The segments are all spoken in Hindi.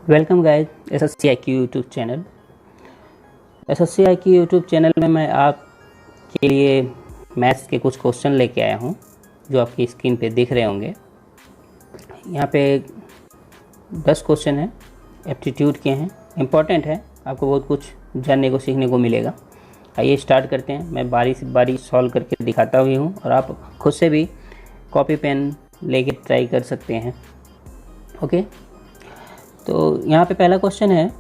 Welcome guys SSC IQ YouTube channel. SSC IQ YouTube channel में मैं आपके लिए मैथ्स के कुछ क्वेश्चन लेके आया हूँ जो आपकी स्क्रीन पे दिख रहे होंगे। यहाँ पे 10 क्वेश्चन हैं, एप्टीट्यूड के हैं, इम्पॉर्टेंट है, आपको बहुत कुछ जानने को सीखने को मिलेगा। आइए स्टार्ट करते हैं। मैं बारी से बारी सॉल्व करके दिखाता हुई हूँ और आप खुद से भी कॉपी पेन लेके ट्राई कर सकते हैं। ओके, तो यहाँ पे पहला क्वेश्चन है,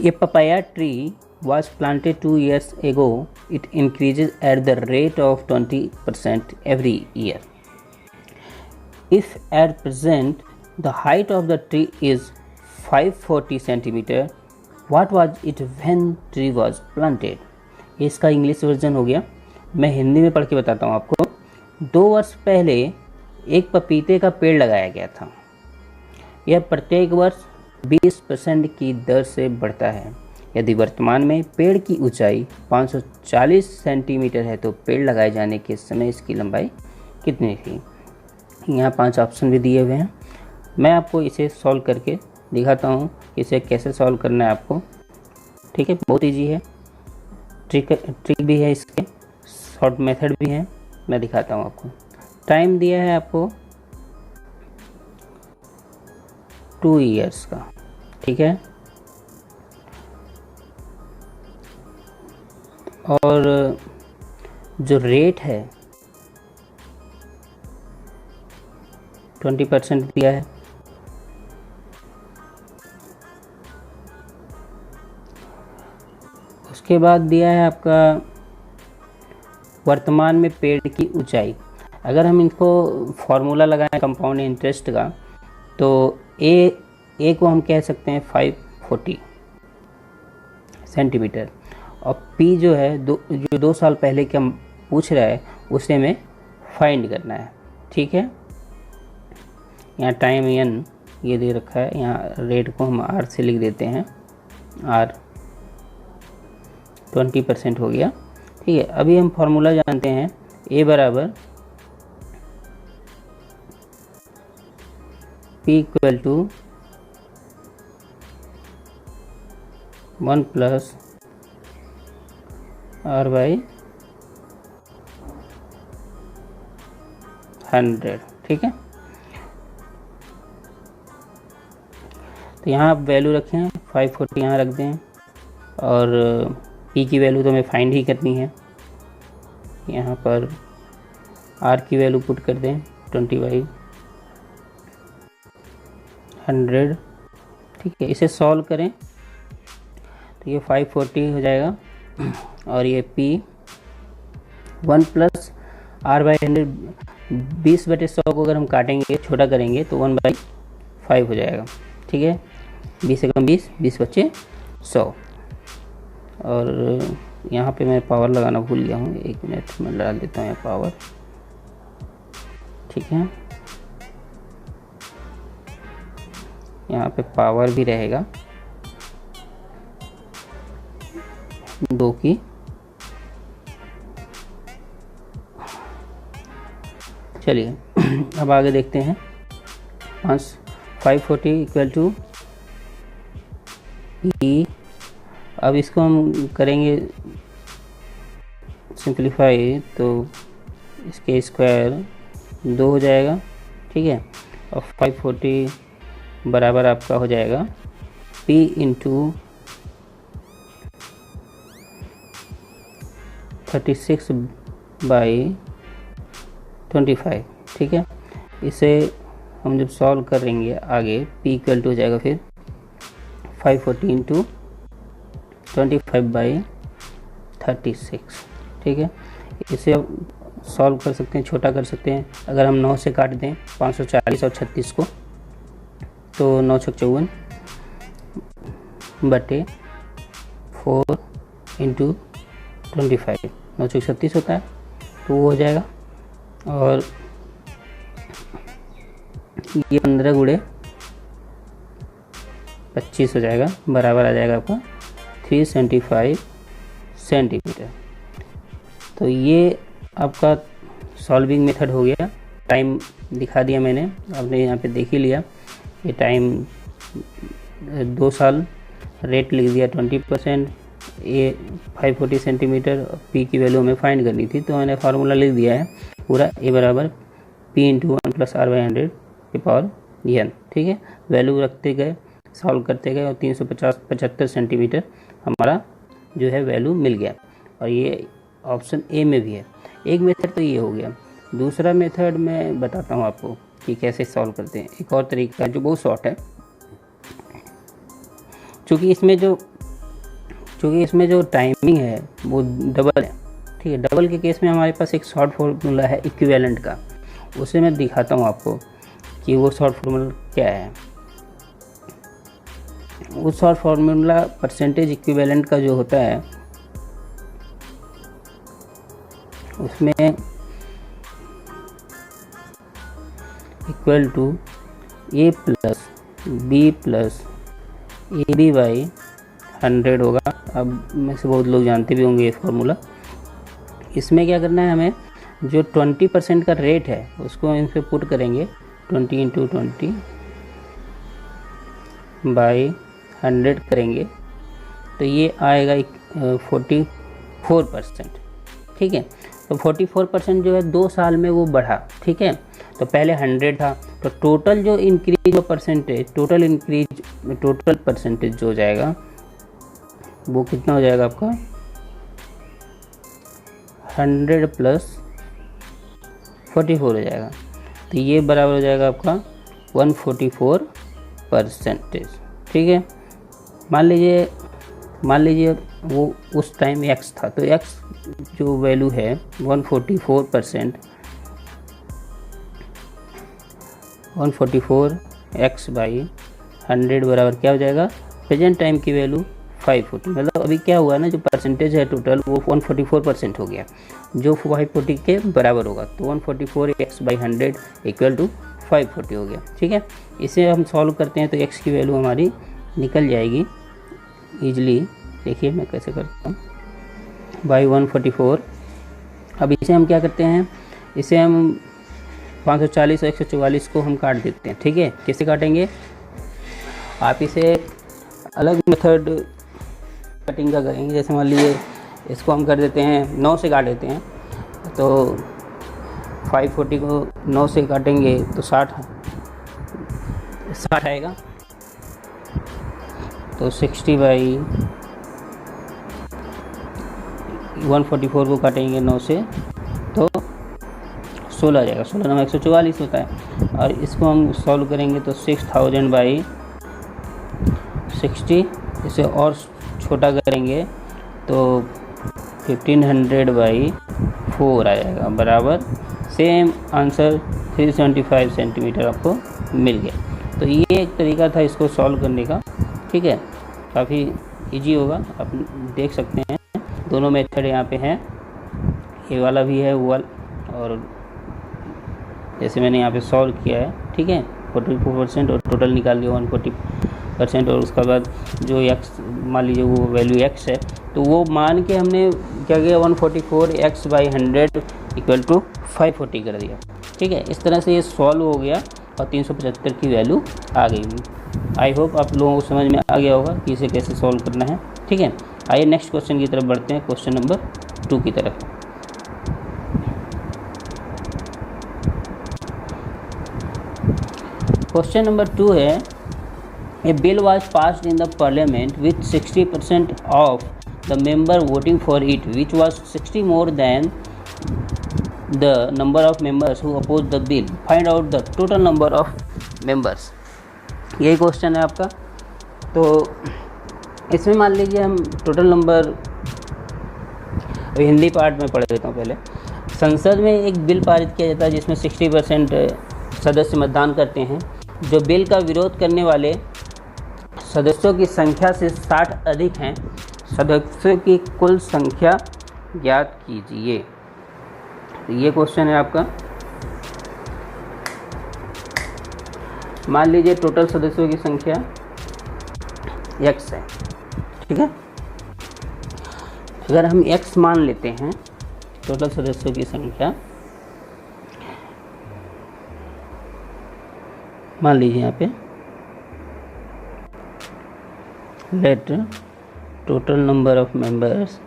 ये papaya tree was planted 2 years ago. It increases at the rate of 20% every year. If at present the height of the tree is 540 centimeter, what was it when tree was planted? ये इसका इंग्लिश वर्जन हो गया। मैं हिंदी में पढ़ के बताता हूँ आपको। 2 वर्ष पहले एक पपीते का पेड़ लगाया गया था। यह प्रत्येक वर्ष 20% की दर से बढ़ता है। यदि वर्तमान में पेड़ की ऊंचाई 540 सेंटीमीटर है तो पेड़ लगाए जाने के समय इसकी लंबाई कितनी थी? यहाँ 5 ऑप्शन भी दिए हुए हैं। मैं आपको इसे सॉल्व करके दिखाता हूँ इसे कैसे सॉल्व करना है आपको। ठीक है, बहुत इजी है, ट्रिक भी है, इसके शॉर्ट मेथड भी है, मैं दिखाता हूँ आपको। टाइम दिया है आपको 2 ईयर्स का। ठीक है, और जो रेट है 20% दिया है। उसके बाद दिया है आपका वर्तमान में पेड़ की ऊंचाई। अगर हम इनको फॉर्मूला लगाएं कंपाउंड इंटरेस्ट का, तो ए को हम कह सकते हैं 540 सेंटीमीटर, और पी जो है जो 2 साल पहले के हम पूछ रहा है उसे हमें फाइंड करना है। ठीक है, यहाँ टाइम एन ये दे रखा है, यहाँ रेट को हम आर से लिख देते हैं, आर 20% हो गया। ठीक है, अभी हम फॉर्मूला जानते हैं, ए बराबर P equal to 1 plus r by 100। ठीक है, तो यहाँ आप वैल्यू रखें, 540 यहाँ रख दें, और पी की वैल्यू तो हमें फाइंड ही करनी है। यहाँ पर आर की वैल्यू पुट कर दें 20/100। ठीक है, इसे सॉल्व करें तो ये 540 हो जाएगा, और ये P 1 प्लस आर बाई 100, 20/100 को अगर हम काटेंगे, छोटा करेंगे तो 1/5 हो जाएगा। ठीक है, 20 से कम 20, 20 बचे 100। और यहाँ पे मैं पावर लगाना भूल गया हूँ, 1 मिनट में लगा देता हूँ यहाँ पावर। ठीक है, यहाँ पे पावर भी रहेगा 2 की। चलिए अब आगे देखते हैं। 540 इक्वल टू ई। अब इसको हम करेंगे सिंप्लीफाई, तो इसके स्क्वायर 2 हो जाएगा। ठीक है, और 540 बराबर आपका हो जाएगा P इंटू 36/25। ठीक है, इसे हम जब सॉल्व करेंगे आगे, P इक्वल टू हो जाएगा फिर 540 इंटू 25/36। ठीक है, इसे अब सॉल्व कर सकते हैं, छोटा कर सकते हैं। अगर हम 9 से काट दें 540 और 36 को, तो 9 छक 54 बटे 4 इंटू 25, 9 छक 36 होता है, तो वो हो जाएगा। और ये 15 गुणे 25 हो जाएगा, बराबर आ जाएगा आपका 375 सेंटीमीटर। तो ये आपका सॉल्विंग मेथड हो गया। टाइम दिखा दिया मैंने, आपने यहाँ पे देख ही लिया। ये टाइम 2 साल, रेट लिख दिया 20%, ए 540 सेंटीमीटर, पी की वैल्यू हमें फाइंड करनी थी, तो मैंने फार्मूला लिख दिया है पूरा, ए बराबर पी इंटू 1 + r/100 के पावर n। ठीक है, वैल्यू रखते गए, सॉल्व करते गए और 375 सेंटीमीटर हमारा जो है वैल्यू मिल गया। और ये ऑप्शन ए में भी है। एक मेथड तो ये हो गया। दूसरा मेथड मैं बताता हूँ आपको कि कैसे सॉल्व करते हैं। एक और तरीका जो बहुत शॉर्ट है, क्योंकि इसमें जो टाइमिंग है वो डबल है। ठीक है, डबल के केस में हमारे पास एक शॉर्ट फार्मूला है इक्विवेलेंट का, उसे मैं दिखाता हूँ आपको कि वो शॉर्ट फार्मूला क्या है। वो शॉर्ट फार्मूला परसेंटेज इक्विवेलेंट का जो होता है, उसमें equal to a + b + ab/100 होगा। अब में से बहुत लोग जानते भी होंगे ये फार्मूला। इसमें क्या करना है, हमें जो 20% का रेट है उसको इन पे पुट करेंगे, 20 × 20/100 करेंगे तो ये आएगा 44%। ठीक है, तो 44% जो है 2 साल में वो बढ़ा। ठीक है, तो पहले 100 था, तो टोटल जो इंक्रीज परसेंटेज, टोटल परसेंटेज जो हो जाएगा वो कितना हो जाएगा आपका, 100 + 44 हो जाएगा। तो ये बराबर हो जाएगा आपका 144%। ठीक है, मान लीजिए वो उस टाइम x था, तो x जो वैल्यू है 144%, 144x/100 बराबर क्या हो जाएगा, प्रेजेंट टाइम की वैल्यू 540। मतलब अभी क्या हुआ ना, जो परसेंटेज है टोटल वो 144% हो गया, जो 540 के बराबर होगा। तो 144x/100 = 540 हो गया। ठीक है, इसे हम सॉल्व करते हैं तो x की वैल्यू हमारी निकल जाएगी ईजिली। देखिए मैं कैसे करता हूँ, बाई 144। अब इसे हम क्या करते हैं, इसे हम 540 और 144 को हम काट देते हैं। ठीक है, कैसे काटेंगे, आप इसे अलग मेथड कटिंग का करेंगे। जैसे मान लीजिए इसको हम कर देते हैं 9 से काट देते हैं, तो 540 को 9 से काटेंगे तो 60 आएगा। तो 60/144 को काटेंगे 9 से तो 16 आ जाएगा। 16 9 144 होता है। और इसको हम सॉल्व करेंगे तो 6000/60, इसे और छोटा करेंगे तो 1500/4 आ जाएगा, बराबर सेम आंसर 375 सेंटीमीटर आपको मिल गया। तो ये एक तरीका था इसको सॉल्व करने का। ठीक है, काफ़ी इजी होगा, आप देख सकते हैं दोनों मेथड यहाँ पे हैं, ये वाला भी है वो वाला, और जैसे मैंने यहाँ पे सॉल्व किया है। ठीक है, 44% और टोटल निकाल लिया 140%, और उसके बाद जो x मान लीजिए वो वैल्यू x है, तो वो मान के हमने क्या किया, 144x/100 = 540 कर दिया। ठीक है, इस तरह से ये सॉल्व हो गया और 375 की वैल्यू आ गई। आई होप आप लोगों को समझ में आ गया होगा कि इसे कैसे सॉल्व करना है। ठीक है, आइए नेक्स्ट क्वेश्चन की तरफ बढ़ते हैं, क्वेश्चन नंबर 2 की तरफ। क्वेश्चन नंबर 2 है, a bill was passed in the parliament with 60% of the member voting for it, which was 60 more than the number of members who oppose the bill, find out the total number of members. यही क्वेश्चन है आपका। तो इसमें मान लीजिए हम टोटल नंबर, हिंदी पार्ट में पढ़ देता हूँ पहले। संसद में एक बिल पारित किया जाता है जिसमें 60% सदस्य मतदान करते हैं। जो बिल का विरोध करने वाले सदस्यों की संख्या से 60 अधिक हैं, सदस्यों की कुल संख्या ज्ञात कीजिए। तो ये क्वेश्चन है आपका। मान लीजिए टोटल सदस्यों की संख्या x है। ठीक है, अगर हम x मान लेते हैं टोटल सदस्यों की संख्या, मान लीजिए यहाँ पे let total number of members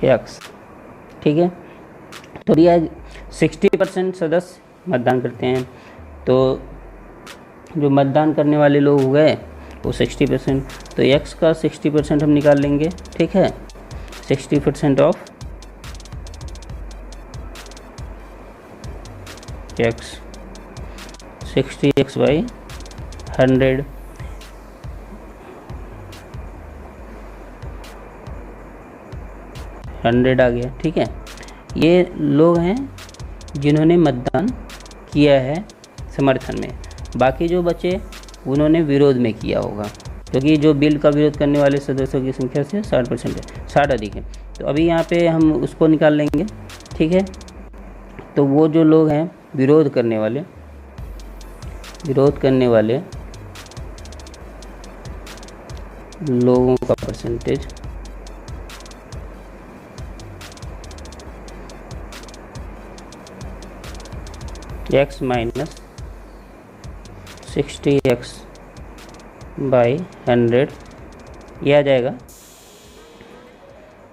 x. ठीक है, तो दिया 60% सदस्य मतदान करते हैं, तो जो मतदान करने वाले लोग हो गए वो 60%, तो x का 60% हम निकाल लेंगे। ठीक है, 60% ऑफ x, 60x बाई 100, आ गया। ठीक है, ये लोग हैं जिन्होंने मतदान किया है समर्थन में, बाकी जो बचे उन्होंने विरोध में किया होगा, क्योंकि जो बिल का विरोध करने वाले सदस्यों की संख्या से 60% है, 60 अधिक है। तो अभी यहाँ पे हम उसको निकाल लेंगे। ठीक है, तो वो जो लोग हैं विरोध करने वाले लोगों का percentage x minus 60x by 100, यह आ जाएगा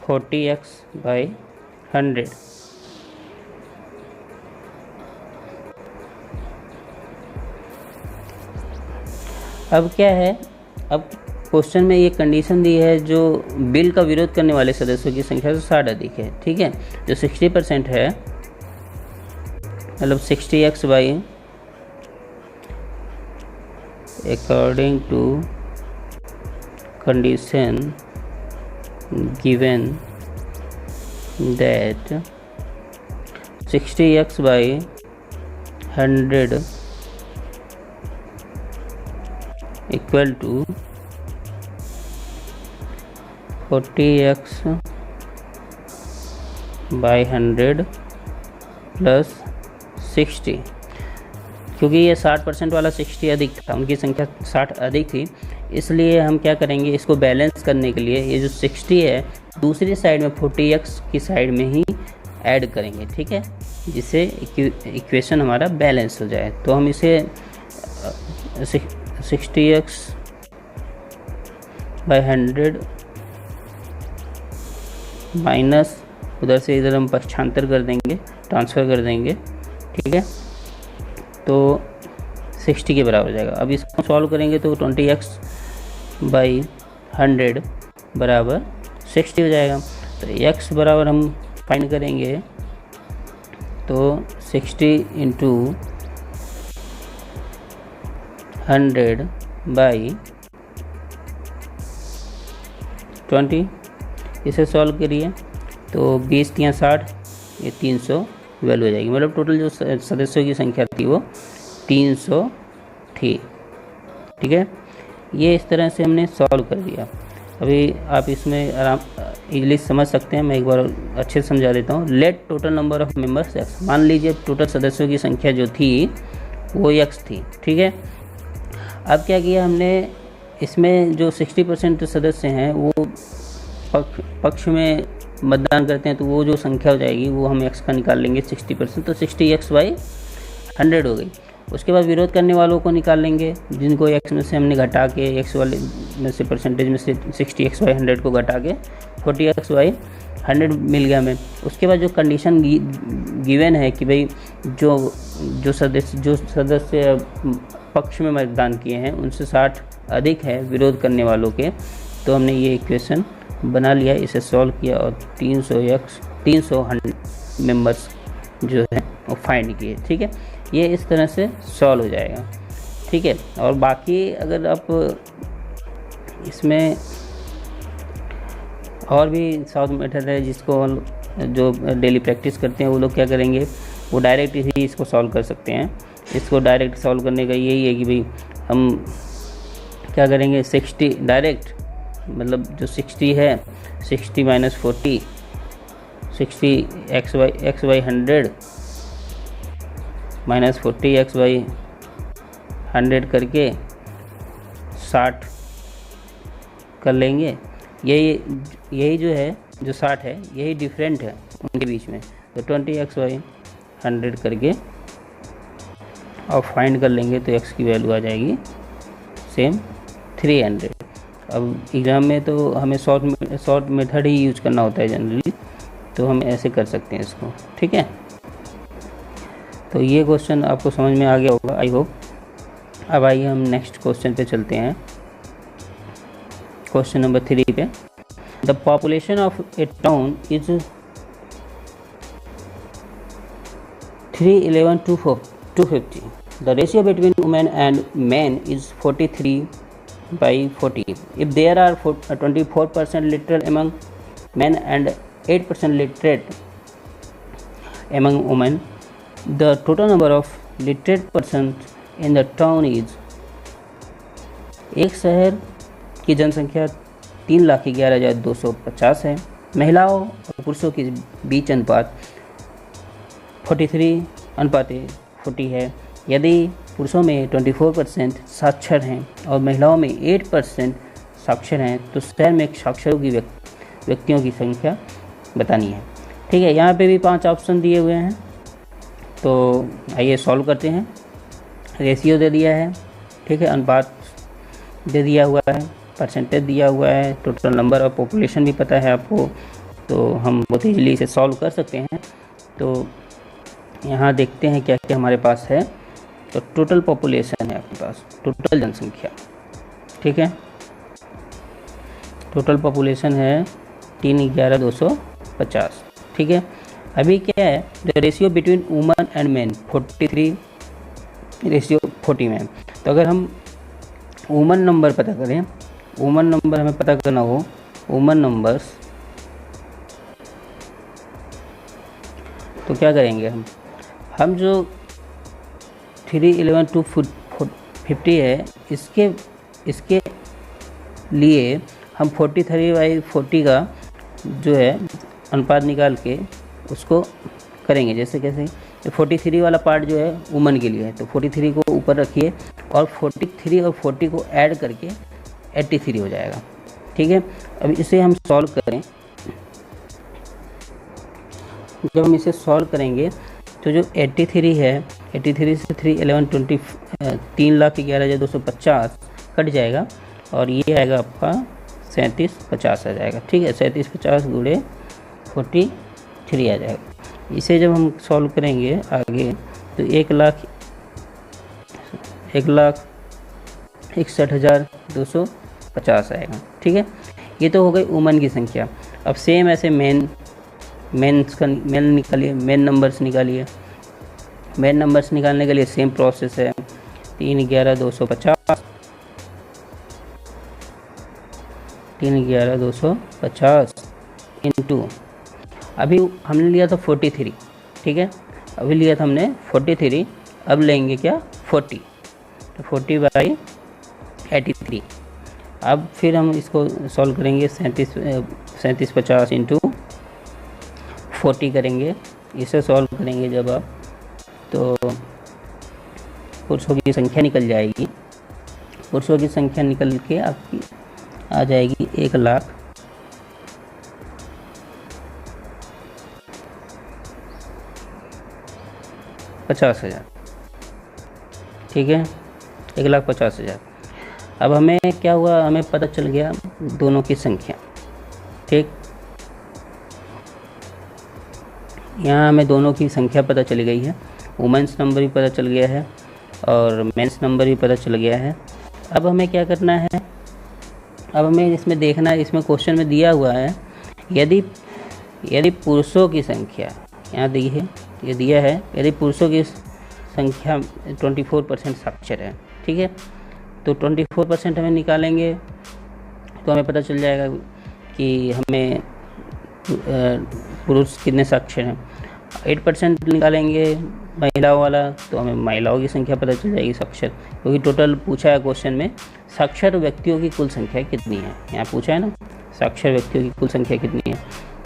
40x बाई 100। अब क्या है, अब क्वेश्चन में ये कंडीशन दी है जो बिल का विरोध करने वाले सदस्यों की संख्या से 60 अधिक है। ठीक है, जो 60% है, मतलब 60x by according to condition given that 60x by 100 equal to 40x by 100 plus 60। क्योंकि ये 60% वाला 60 अधिक था, उनकी संख्या 60 अधिक थी, इसलिए हम क्या करेंगे, इसको बैलेंस करने के लिए ये जो 60 है दूसरी साइड में 40x की साइड में ही ऐड करेंगे। ठीक है, जिससे इक्वेशन हमारा बैलेंस हो जाए। तो हम इसे 60x बाई 100 माइनस उधर से इधर हम पक्षांतर कर देंगे, ट्रांसफ़र कर देंगे। ठीक है, तो 60 के बराबर हो जाएगा। अब इसको सॉल्व करेंगे तो 20x बाई 100 बराबर 60 हो जाएगा। तो x बराबर हम फाइंड करेंगे, तो 60 इंटू 100 बाई 20, इसे सॉल्व करिए तो 20 या 60, ये 300 वैल्यू हो जाएगी। मतलब टोटल जो सदस्यों की संख्या थी वो 300 थी। ठीक है, ये इस तरह से हमने सॉल्व कर दिया। अभी आप इसमें आराम इजीली समझ सकते हैं, मैं एक बार अच्छे से समझा देता हूँ। Let total number of members x, मान लीजिए टोटल सदस्यों की संख्या जो थी वो x थी। ठीक है, अब क्या किया हमने, इसमें जो 60% सदस्य हैं वो पक्ष में मतदान करते हैं, तो वो जो संख्या हो जाएगी वो हम x का निकाल लेंगे 60%, तो 60x बाई 100 हो गई। उसके बाद विरोध करने वालों को निकाल लेंगे, जिनको x में से हमने घटा के x वाले में से परसेंटेज में से 60x बाई 100 को घटा के 40x बाई 100 मिल गया हमें। उसके बाद जो कंडीशन गिवन है कि भाई जो सदस्य पक्ष में मतदान किए हैं उनसे 60 अधिक है विरोध करने वालों के, तो हमने ये इक्वेशन बना लिया, इसे सॉल्व किया और 300 मेंबर्स जो है वो फाइंड किए। ठीक है, ये इस तरह से सॉल्व हो जाएगा। ठीक है, और बाकी अगर आप इसमें और भी सॉल्व मेथड है जिसको जो डेली प्रैक्टिस करते हैं वो लोग क्या करेंगे, वो डायरेक्ट ही इसको सॉल्व कर सकते हैं। इसको डायरेक्ट सॉल्व करने का यही है कि भाई हम क्या करेंगे, 60 डायरेक्ट, मतलब जो 60 है 60 minus 40, 60 x by 100 minus 40 x by 100 करके 60 कर लेंगे। यही जो है जो 60 है यही डिफरेंट है उनके बीच में, तो 20x बाई 100 करके और फाइंड कर लेंगे तो x की वैल्यू आ जाएगी सेम 300। अब एग्ज़ाम में तो हमें शॉर्ट मेथड ही यूज करना होता है जनरली, तो हम ऐसे कर सकते हैं इसको, ठीक है। तो ये क्वेश्चन आपको समझ में आ गया होगा, आई होप। अब आइए हम नेक्स्ट क्वेश्चन पे चलते हैं, क्वेश्चन नंबर 3 पे। The population of A town is 311 to 250. The ratio between women and men is 43/40. If there are 24% literate among men and 8% literate among women, the total number of literate persons in the town is। एक शहर की जनसंख्या 3,11,250 है। महिलाओं और पुरुषों के बीच अनुपात 43/40 है। यदि पुरुषों में 24% साक्षर हैं और महिलाओं में 8% साक्षर हैं तो शहर में साक्षरों की व्यक्तियों की संख्या बतानी है। ठीक है, यहाँ पे भी 5 ऑप्शन दिए हुए हैं, तो आइए सॉल्व करते हैं। रेशियो दे दिया है, ठीक है, अनुपात दे दिया हुआ है, परसेंटेज दिया हुआ है, टोटल नंबर ऑफ पॉपुलेशन भी पता है आपको, तो हम बहुत ईजिली इसे सॉल्व कर सकते हैं। तो यहाँ देखते हैं क्या क्या हमारे पास है। तो टोटल पॉपुलेशन है आपके पास, टोटल जनसंख्या, ठीक है, टोटल पॉपुलेशन है 3,11,250, ठीक है। अभी क्या है, the ratio between woman and man 43/40 में। तो अगर हम वुमन नंबर पता करें, वुमन नंबर हमें पता करना हो, वुमन नंबर्स, तो क्या करेंगे हम जो 311 to 50 है, इसके लिए हम 43/40 का जो है अनुपात निकाल के उसको करेंगे। जैसे कैसे, तो 43 वाला पार्ट जो है वुमन के लिए है, तो 43 को ऊपर रखिए और 43 और 40 को ऐड करके 83 हो जाएगा, ठीक है। अब इसे हम सॉल्व करें, जब हम इसे सॉल्व करेंगे तो जो 83 है, 83 से 3,11,250 कट जाएगा और ये आएगा आपका 3750 आ जाएगा, ठीक है। 3750 गुणे 43 आ जाएगा। इसे जब हम सॉल्व करेंगे आगे तो 1,61,250 आएगा, ठीक है। ये तो हो गई वुमन की संख्या। अब सेम ऐसे मेन निकालिए, मेन नंबर्स निकालिए। मेन नंबर्स निकालने के लिए सेम प्रोसेस है, 3,11,250 इंटू, अभी हमने लिया था 43, ठीक है, अभी लिया था हमने 43, अब लेंगे क्या 40, तो 40/83। अब फिर हम इसको सॉल्व करेंगे, 3750 इंटू 40 करेंगे। इसे सॉल्व करेंगे जब आप, तो पुरुषों की संख्या निकल जाएगी, पुरुषों की संख्या निकल के आपकी आ जाएगी 1,50,000, ठीक है, 1,50,000। अब हमें क्या हुआ, हमें पता चल गया दोनों की संख्या, ठीक। यहाँ हमें दोनों की संख्या पता चली गई है, वुमेंस नंबर भी पता चल गया है और मेंस नंबर भी पता चल गया है। अब हमें क्या करना है, अब हमें इसमें देखना है, इसमें क्वेश्चन में दिया हुआ है यदि पुरुषों की संख्या, यहाँ देखिए ये दिया है, यदि पुरुषों की संख्या 24% साक्षर है, ठीक है, तो 24% हमें निकालेंगे तो हमें पता चल जाएगा कि हमें पुरुष कितने साक्षर हैं। 8% निकालेंगे महिलाओं वाला तो हमें महिलाओं की संख्या पता चल जाएगी साक्षर, क्योंकि टोटल पूछा है क्वेश्चन में साक्षर व्यक्तियों की कुल संख्या कितनी है, यहाँ पूछा है ना साक्षर व्यक्तियों की कुल संख्या कितनी है।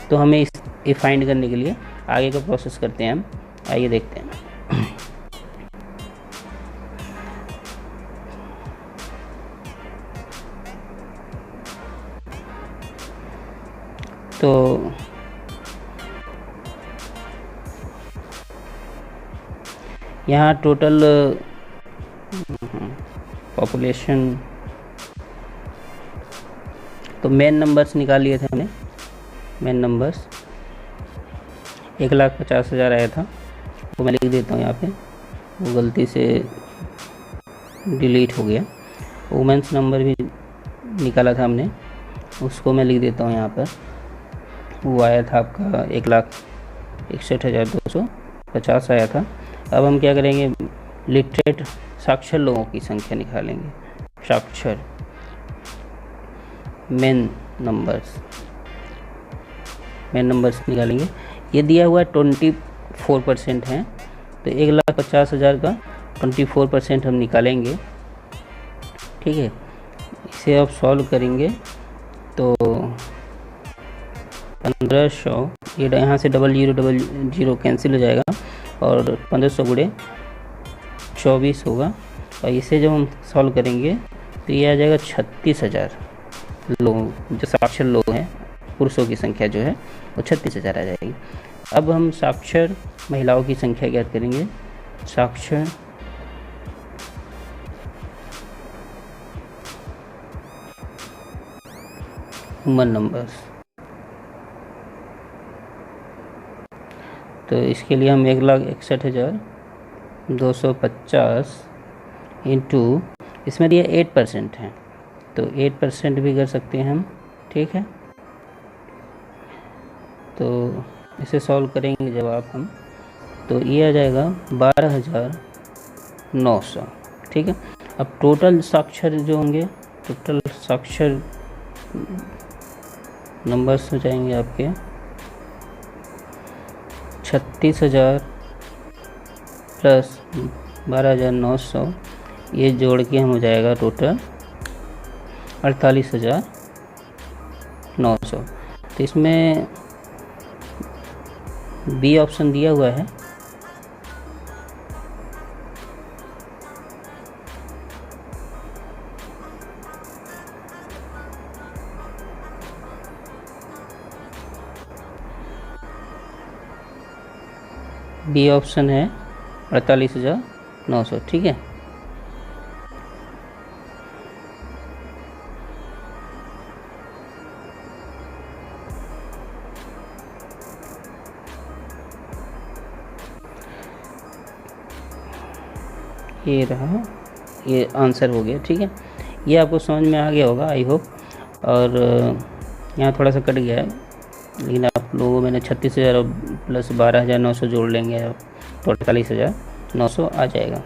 तो हमें ये फाइंड करने के लिए आगे का प्रोसेस करते हैं हम, आइए देखते हैं। तो यहाँ टोटल पॉपुलेशन, तो मेन नंबर्स निकाल लिए थे हमने। मेन नंबर्स 1,50,000 आया था, वो मैं लिख देता हूँ यहाँ पे, वो गलती से डिलीट हो गया। वुमेंस नंबर भी निकाला था हमने, उसको मैं लिख देता हूँ यहाँ पर, वो आया था आपका 1,61,250 आया था। अब हम क्या करेंगे, लिटरेट साक्षर लोगों की संख्या निकालेंगे। साक्षर मेन नंबर्स निकालेंगे। ये दिया हुआ है 24% है, तो 1,50,000 का 24% हम निकालेंगे। ठीक है, इसे आप सॉल्व करेंगे तो 1500, ये यहाँ से 0000 कैंसिल हो जाएगा और 1500 गुणे 24 होगा। और इसे जब हम सॉल्व करेंगे तो ये आ जाएगा 36,000 लोग, जो साक्षर लोग हैं, पुरुषों की संख्या जो है वो 36,000 आ जाएगी। अब हम साक्षर महिलाओं की संख्या ज्ञात करेंगे। साक्षर ह्यूमन नंबर्स, तो इसके लिए हम 1,61,250 इंटू, इसमें दिया 8% है तो 8% भी कर सकते हैं हम। ठीक है, तो इसे सॉल्व करेंगे जब आप हम, तो ये आ जाएगा 12,900। ठीक है, अब टोटल साक्षर जो होंगे, टोटल साक्षर नंबर्स हो जाएंगे आपके 36,000 प्लस 12,900, ये जोड़ के हम हो जाएगा टोटल 48,900। तो इसमें बी ऑप्शन दिया हुआ है, बी ऑप्शन है 48,900। ठीक है, ये रहा, ये आंसर हो गया। ठीक है, ये आपको समझ में आ गया होगा आई होप। और यहाँ थोड़ा सा कट गया है, लेकिन आप लोगों मैंने 36,000 प्लस 12,900 जोड़ लेंगे तो 48,900 आ जाएगा।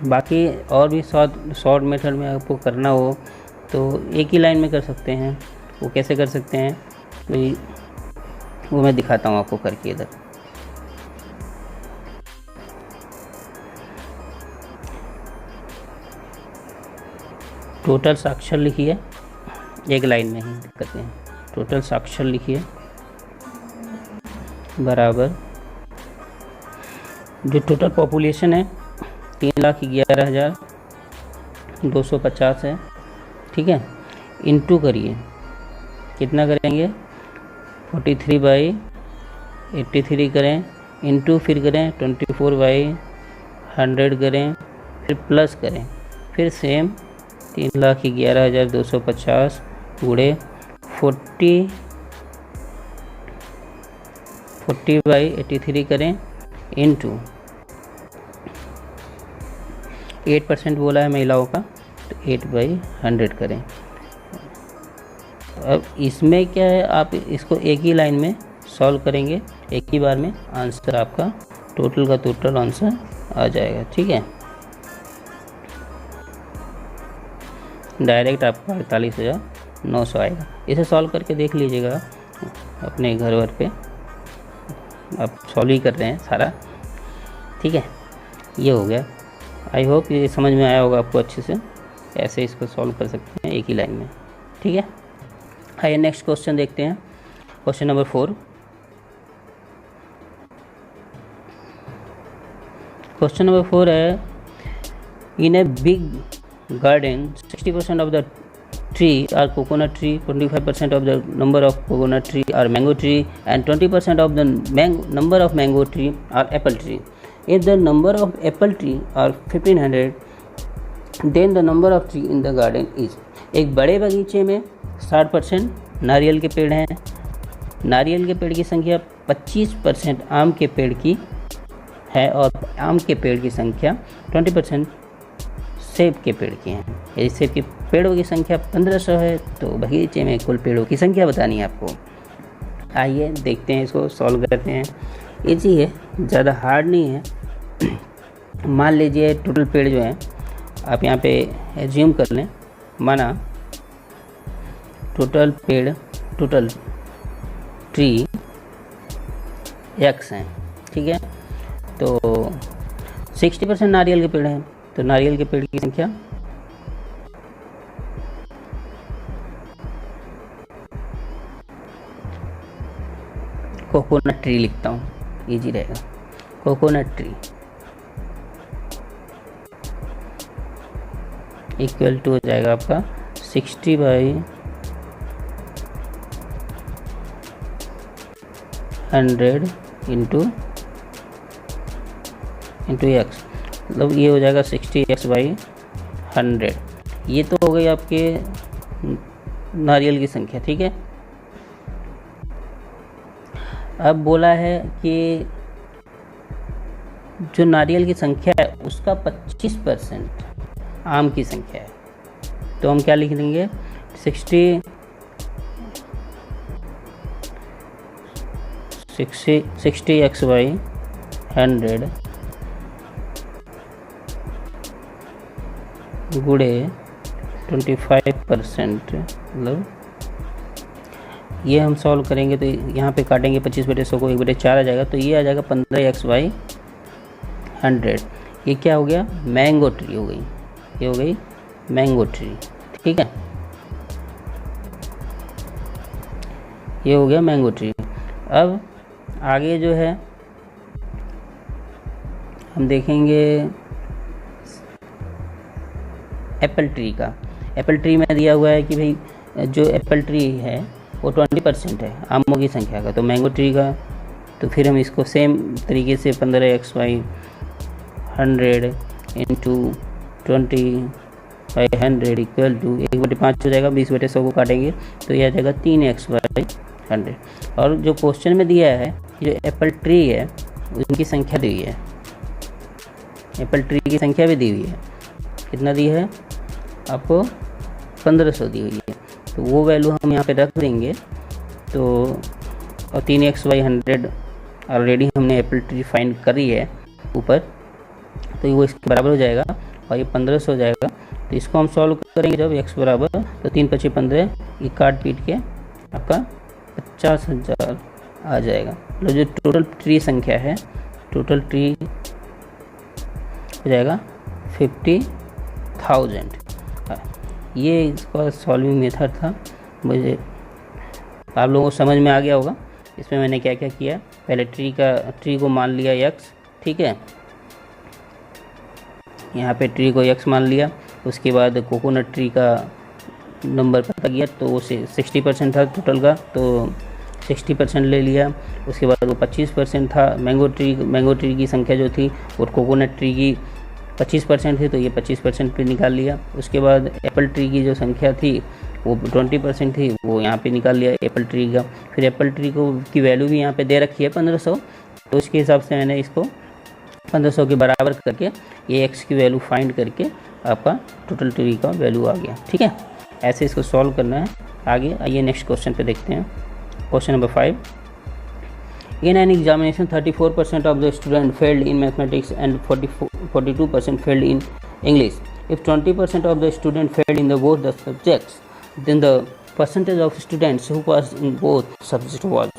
बाकी और भी शॉर्ट मेथड में आपको करना हो तो एक ही लाइन में कर सकते हैं। वो कैसे कर सकते हैं तो वो मैं दिखाता हूँ आपको करके। इधर टोटल साक्षर लिखिए, एक लाइन में ही करते हैं। टोटल साक्षर लिखिए बराबर जो टोटल पॉपुलेशन है 3,11,250 है। ठीक है, इंटू करिए, कितना करेंगे 43/83 करें, इंटू फिर करें 24/100 करें, फिर प्लस करें, फिर सेम 3,11,250 गुणे 40/83 करें, इंटू 8% बोला है महिलाओं का तो 8/100 करें। अब इसमें क्या है, आप इसको एक ही लाइन में सॉल्व करेंगे, एक ही बार में आंसर आपका टोटल का टोटल आंसर आ जाएगा। ठीक है, डायरेक्ट आपका 48,900 आएगा। इसे सॉल्व करके देख लीजिएगा अपने घर वर पे, आप सॉल्व ही कर रहे हैं सारा। ठीक है, ये हो गया। आई होप ये समझ में आया होगा आपको अच्छे से। ऐसे इसको सॉल्व कर सकते हैं एक ही लाइन में। ठीक है, आइए नेक्स्ट क्वेश्चन देखते हैं। Question number 4। क्वेश्चन नंबर 4 है, इन a big garden 60% of the tree are coconut tree, 25% of the number of coconut tree are mango tree, and 20% of the number of mango tree are apple tree. If the number of apple tree are 1500 then the number of tree in the garden is, एक बड़े बगीचे में 60% नारियल के पेड़ हैं, नारियल के पेड़ की संख्या 25% आम के पेड़ की है और आम के पेड़ की संख्या 20% सेब के पेड़ की है। यदि सेब के पेड़ों की संख्या 1500 है तो बगीचे में कुल पेड़ों की संख्या बतानी है आपको। आइए देखते हैं, इसको सॉल्व करते हैं। इजी है, ज़्यादा हार्ड नहीं है। मान लीजिए टोटल पेड़ जो हैं आप यहाँ पे एज्यूम कर लें, माना टोटल पेड़, टोटल ट्री x हैं, ठीक है। तो 60% नारियल के पेड़ हैं, तो नारियल के पेड़ की संख्या कोकोनट ट्री लिखता हूँ, इजी रहेगा। कोकोनट ट्री इक्वल टू हो जाएगा आपका 60/100 इंटू x, मतलब ये हो जाएगा 60x/100। ये तो हो गई आपके नारियल की संख्या, ठीक है। अब बोला है कि जो नारियल की संख्या है उसका 25% आम की संख्या है, तो हम क्या लिख देंगे 60x/100 गुणे 25%, मतलब ये हम सॉल्व करेंगे तो यहाँ पे काटेंगे 25/100 को 1/4 आ जाएगा, तो ये आ जाएगा 15x/100। ये क्या हो गया, मैंगो ट्री हो गई, ये हो गई मैंगो ट्री, ठीक है। ये हो गया मैंगो ट्री। अब आगे जो है हम देखेंगे एप्पल ट्री का। एप्पल ट्री में दिया हुआ है कि भाई जो एप्पल ट्री है वो 20% है आमों की संख्या का, तो मैंगो ट्री का, तो फिर हम इसको सेम तरीके से 15x/100 इंटू 20/100 इक्वल टू 1/5 हो जाएगा, 20/100 को काटेंगे तो यह आ जाएगा 3x/100। और जो क्वेश्चन में दिया है जो एप्पल ट्री है उनकी संख्या दी हुई है, एप्पल ट्री की संख्या भी दी हुई है, कितना दी है आपको 1500 दी हुई है, तो वो वैल्यू हम यहाँ पे रख देंगे। तो और 3x/100 ऑलरेडी हमने एप्पल ट्री फाइंड करी है ऊपर, तो वो इसके बराबर हो जाएगा और ये 1500 हो जाएगा। तो इसको हम सॉल्व करेंगे जब x बराबर, तो 3×5=15, ये काट पीट के आपका 50,000 आ जाएगा। मतलब जो टोटल ट्री संख्या है, टोटल ट्री हो जाएगा 50,000। ये इसका सॉल्विंग मेथड था, मुझे आप लोगों को समझ में आ गया होगा। इसमें मैंने क्या क्या किया, पहले ट्री को मान लिया x, ठीक है, यहाँ पे ट्री को x मान लिया। उसके बाद कोकोनट ट्री का नंबर पता किया, तो वो 60% था टोटल का, तो 60% ले लिया। उसके बाद वो 25% था मैंगो ट्री की संख्या जो थी और कोकोनट ट्री की 25% थी, तो ये 25% पे निकाल लिया। उसके बाद एप्पल ट्री की जो संख्या थी वो 20% थी, वो यहाँ पे निकाल लिया एप्पल ट्री का। फिर एप्पल ट्री की वैल्यू भी यहाँ पे दे रखी है 1500, तो उसके हिसाब से मैंने इसको 1500 के बराबर करके ये x की वैल्यू फाइंड करके आपका टोटल ट्री का वैल्यू आ गया, ठीक है। ऐसे इसको सॉल्व करना है। आगे आइए नेक्स्ट क्वेश्चन पे देखते हैं। Question number 5, in an examination 34% of the student failed in mathematics and 42% failed in English. If 20% of the student failed in both the subjects, then the percentage of students who passed in both subjects was।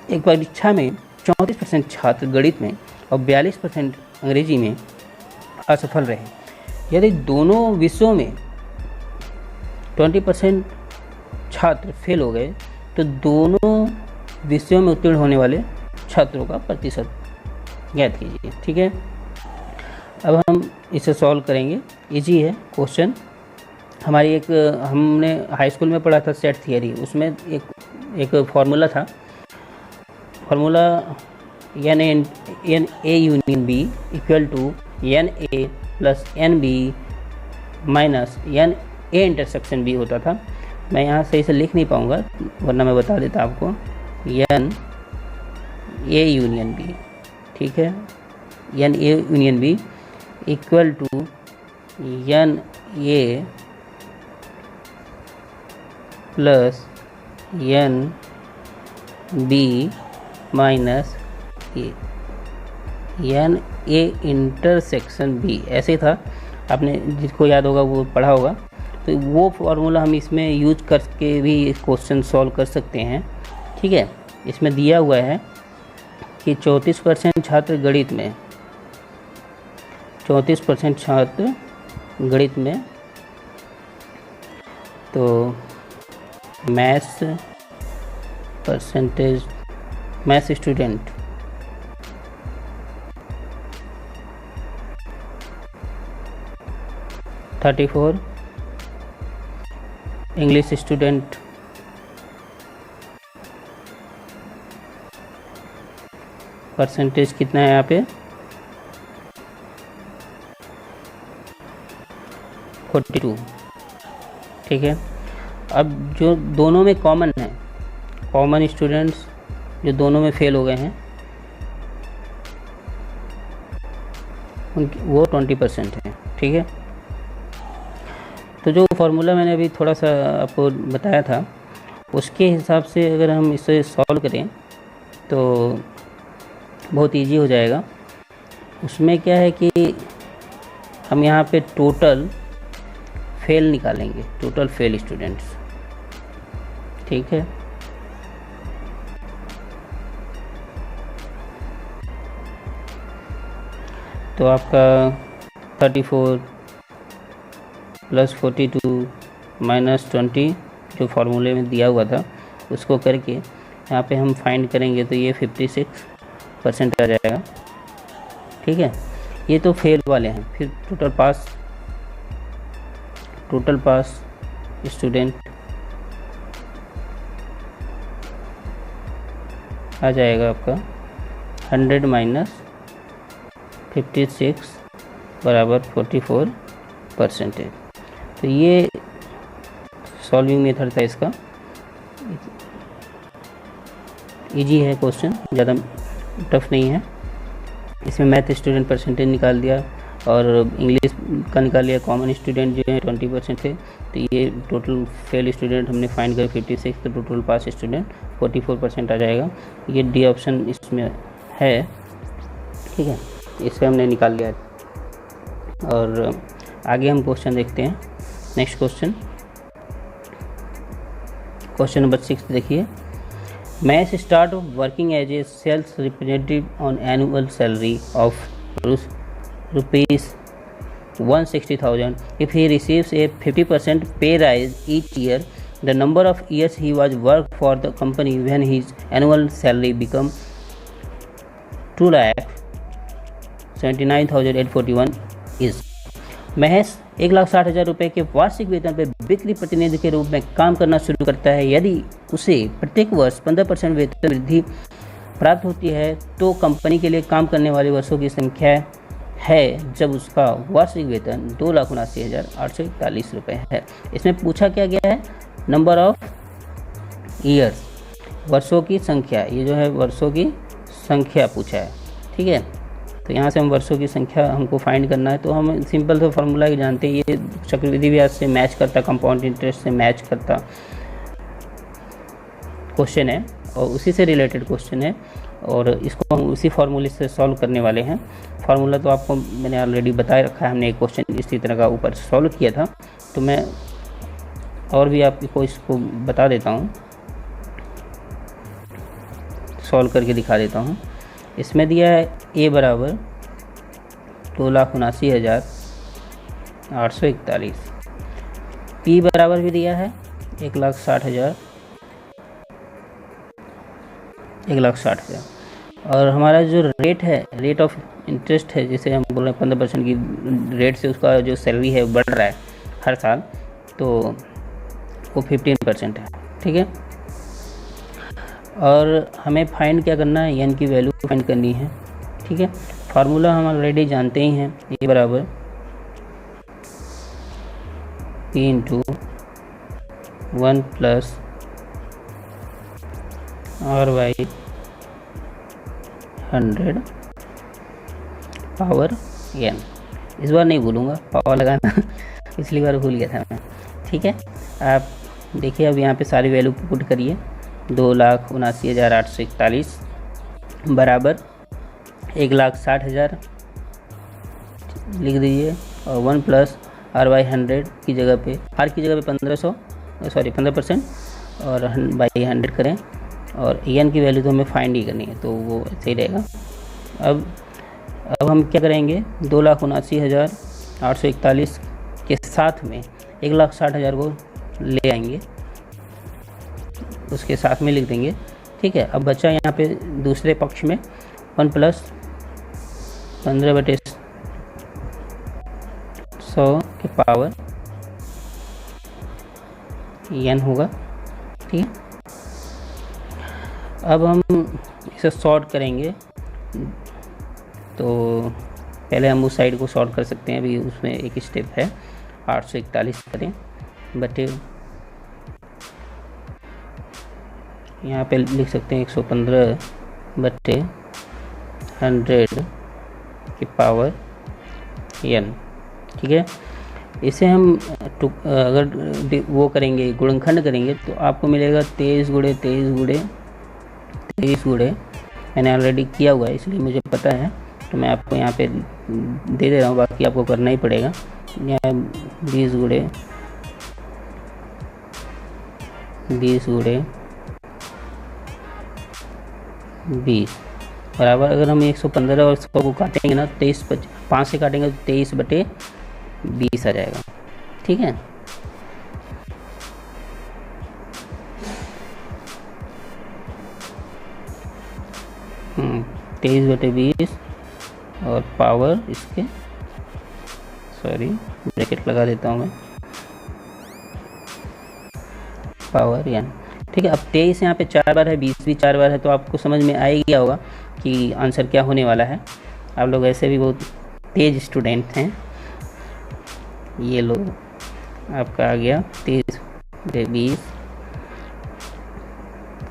एक परीक्षा में 34% छात्र गणित में और 42% अंग्रेजी में असफल रहे। यदि दोनों विषयों में 20% छात्र फेल हो गए तो दोनों विषयों में उत्तीर्ण होने वाले छात्रों का प्रतिशत ज्ञात कीजिए, ठीक है। अब हम इसे सॉल्व करेंगे, इजी है क्वेश्चन। हमारी हमने हाई स्कूल में पढ़ा था सेट थियरी, उसमें एक फार्मूला था, formula NA union B equal to NA + NB minus n A intersection B होता था। मैं यहाँ सही से लिख नहीं पाऊँगा, वरना मैं बता देता आपको। एन ए यूनियन बी, ठीक है, n A union B equal to n A plus n B minus A, n A intersection B, ऐसे था। आपने जिसको याद होगा वो पढ़ा होगा। तो वो फार्मूला हम इसमें यूज करके भी क्वेश्चन सॉल्व कर सकते हैं, ठीक है। इसमें दिया हुआ है कि 34% छात्र गणित में, 34% छात्र गणित में, तो maths percentage, maths student 34, English student % कितना है यहाँ पे 42, ठीक है। अब जो दोनों में कॉमन है, कॉमन स्टूडेंट्स जो दोनों में फेल हो गए हैं उनकी वो 20% है, ठीक है। तो जो फार्मूला मैंने अभी थोड़ा सा आपको बताया था उसके हिसाब से अगर हम इसे सॉल्व करें तो बहुत इजी हो जाएगा। उसमें क्या है कि हम यहाँ पे टोटल फेल निकालेंगे, टोटल फेल स्टूडेंट्स, ठीक है। तो आपका 34 प्लस 42 माइनस 20 जो फार्मूले में दिया हुआ था उसको करके यहाँ पे हम फाइंड करेंगे तो ये 56% आ जाएगा, ठीक है। ये तो फेल वाले हैं। फिर टोटल पास स्टूडेंट आ जाएगा आपका 100 माइनस 56 बराबर 44%। तो ये सॉल्विंग मेथड था इसका, इजी है क्वेश्चन, ज़्यादा टफ नहीं है। इसमें मैथ स्टूडेंट परसेंटेज निकाल दिया और इंग्लिश का निकाल लिया। कॉमन स्टूडेंट जो है 20% थे, तो ये टोटल फेल स्टूडेंट हमने फाइंड कर 56, तो टोटल पास स्टूडेंट 44% आ जाएगा। ये डी ऑप्शन इसमें है, ठीक है, इसे हमने निकाल लिया। और आगे हम क्वेश्चन देखते हैं। नेक्स्ट क्वेश्चन नंबर 6 देखिए। Math start working as a sales representative on annual salary of rupees 160,000. If he receives a 50% pay rise each year, the number of years he was worked for the company when his annual salary become 2,79,841 is. महज 1,60,000 रुपये के वार्षिक वेतन पर बिक्री प्रतिनिधि के रूप में काम करना शुरू करता है। यदि उसे प्रत्येक वर्ष 15% वेतन वृद्धि प्राप्त होती है तो कंपनी के लिए काम करने वाले वर्षों की संख्या है जब उसका वार्षिक वेतन 2,79,841 रुपये है। इसमें पूछा क्या गया है, नंबर ऑफ ईयर्स, वर्षों की संख्या। ये जो है वर्षों की संख्या पूछा है, ठीक है। तो यहाँ से हम वर्षों की संख्या हमको फाइंड करना है। तो हम सिंपल से फार्मूला ही जानते हैं, ये चक्रवृद्धि ब्याज से मैच करता, कंपाउंड इंटरेस्ट से मैच करता क्वेश्चन है और उसी से रिलेटेड क्वेश्चन है और इसको हम उसी फार्मूले से सॉल्व करने वाले हैं। फार्मूला तो आपको मैंने ऑलरेडी बताया रखा है, हमने एक क्वेश्चन इसी तरह का ऊपर सॉल्व किया था। तो मैं और भी आपको इसको बता देता हूँ, सॉल्व करके दिखा देता हूँ। इसमें दिया है ए बराबर 2,79,841, पी बराबर भी दिया है 1,60,000 और हमारा जो रेट है, रेट ऑफ इंटरेस्ट है, जैसे हम बोल रहे हैं 15% की रेट से उसका जो सैलरी है बढ़ रहा है हर साल, तो वो 15% है, ठीक है। और हमें फाइंड क्या करना है, एन की वैल्यू फाइंड करनी है, ठीक है। फार्मूला हम ऑलरेडी जानते ही हैं, ए बराबर P into 1 plus r by 100 power n। इस बार नहीं भूलूंगा पावर लगाना पिछली बार भूल गया था मैं। ठीक है, आप देखिए अब यहाँ पे सारी वैल्यू पुट करिए। 2,79,841 बराबर 1,60,000 लिख दीजिए और 1 प्लस आर बाई 100 की जगह पे, आर की जगह पे 15% और बाई 100 करें और एन की वैल्यू तो हमें फाइंड ही करनी है तो वो सही रहेगा। अब हम क्या करेंगे, 2,79,841 के साथ में 1,60,000 को ले आएंगे, उसके साथ में लिख देंगे। ठीक है, अब बचा यहाँ पे दूसरे पक्ष में 1 प्लस 15/100 के पावर n होगा। ठीक है, अब हम इसे सॉर्ट करेंगे तो पहले हम उस साइड को सॉर्ट कर सकते हैं। अभी उसमें एक स्टेप है, 841 करें बटे, यहाँ पे लिख सकते हैं 115 बटे 100 की पावर n। ठीक है, इसे हम अगर वो करेंगे, गुणनखंड करेंगे तो आपको मिलेगा 23 गुणे 23 गुणे 23 गुणे, मैंने ऑलरेडी किया हुआ है इसलिए मुझे पता है तो मैं आपको यहाँ पे दे दे रहा हूँ, बाकी आपको करना ही पड़ेगा। यहाँ 20 गुणे 20 बराबर, अगर हम 115 और 100 को काटेंगे ना, 5 से काटेंगे तो 23/20 आ जाएगा। ठीक है, हम्म, 23/20 और पावर इसके, सॉरी ब्रैकेट लगा देता हूँ मैं, पावर n। ठीक है, अब 23 यहाँ पे 4 बार है, 20 भी 4 बार है, तो आपको समझ में आ ही गया होगा कि आंसर क्या होने वाला है। आप लोग ऐसे भी बहुत तेज स्टूडेंट हैं। ये लो आपका आ गया 23/20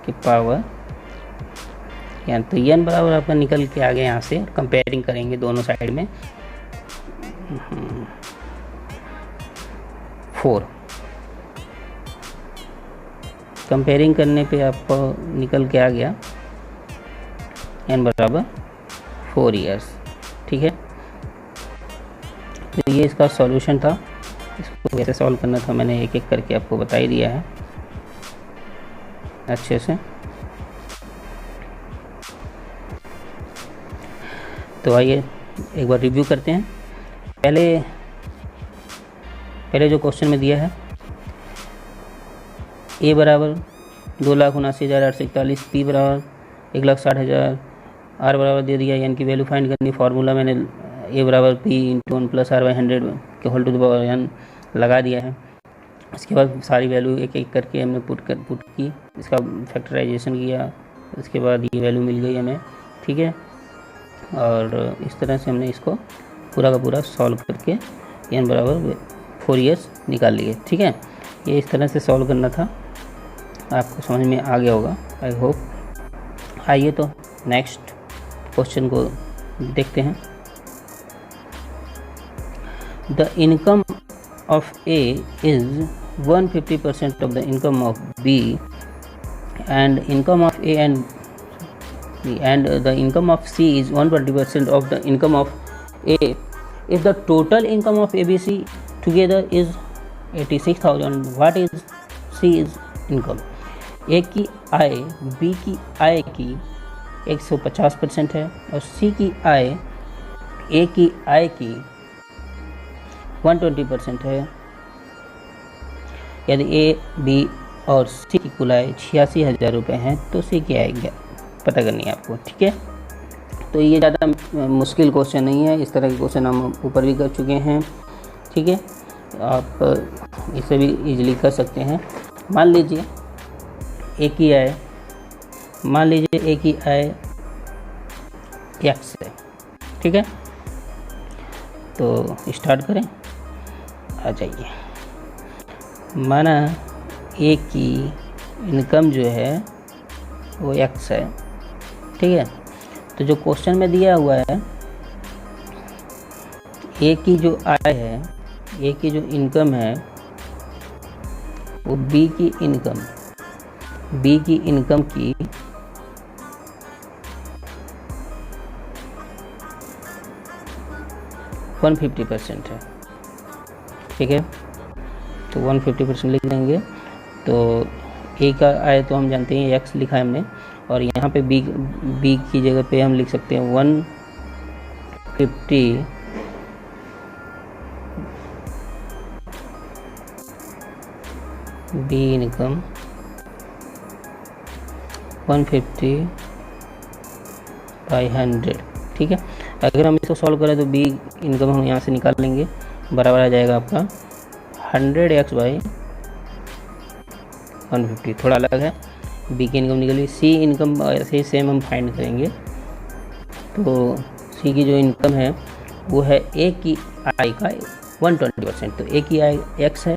की पावर n। तो n बराबर आपका निकल के आ गया यहाँ से। कंपेयरिंग करेंगे दोनों साइड में, 4 कंपेयरिंग करने पे आपको निकल के आ गया n बराबर 4 ईयर्स। ठीक है, तो ये इसका सॉल्यूशन था। इसको कैसे सॉल्व करना था मैंने एक एक करके आपको बता ही दिया है अच्छे से। तो आइए एक बार रिव्यू करते हैं। पहले जो क्वेश्चन में दिया है, ए बराबर 2,79,841, पी बराबर 1,60,000, आर बराबर दे दिया, एन की वैल्यू फाइंड करनी। फार्मूला मैंने ए बराबर P into 1 plus r by 100 के whole to the power n लगा दिया है। उसके बाद सारी वैल्यू एक एक करके हमने पुट की, इसका फैक्टराइजेशन किया, उसके बाद ये वैल्यू मिल गई हमें। ठीक है, और इस तरह से हमने इसको पूरा का पूरा सॉल्व करके n बराबर 4 ईयर्स निकाल लिए। ठीक है, ये इस तरह से सॉल्व करना था, आपको समझ में आ गया होगा आई होप। आइए तो नेक्स्ट क्वेश्चन को देखते हैं। The income of A is 150% of the income of B and income of A and the income of C is 120% of the income of A. If the total income of ABC together is 86,000, what is C's income? A की आय B की आय की 150% है और C की आय A की आय की 120% है। यदि A, B और C की कुल आय 86,000 रुपये हैं तो C की आय पता करनी है आपको। ठीक है, तो ये ज़्यादा मुश्किल क्वेश्चन नहीं है, इस तरह के क्वेश्चन हम ऊपर भी कर चुके हैं। ठीक है, आप इसे भी इजीली कर सकते हैं। मान लीजिए ए की आय, x है। ठीक है, तो स्टार्ट करें, आ जाइए। माना ए की इनकम जो है वो एक्स है, ठीक है। तो जो क्वेश्चन में दिया हुआ है, ए की जो आय है, ए की जो इनकम है वो बी की इनकम की 150% है, ठीक है। तो 150% लिख देंगे। तो ए का आय तो हम जानते हैं एक्स लिखा है हमने, और यहाँ पे बी की जगह पे हम लिख सकते हैं 150 बी इनकम 150/100, ठीक है। अगर हम इसको सॉल्व करें तो बी इनकम हम यहाँ से निकाल लेंगे, बराबर आ जाएगा आपका 100x/150। थोड़ा अलग है, बी की इनकम निकली। सी इनकम ऐसे ही सेम हम फाइंड करेंगे। तो सी की जो इनकम है वो है ए की आय का 120%। तो ए की आय एक्स है,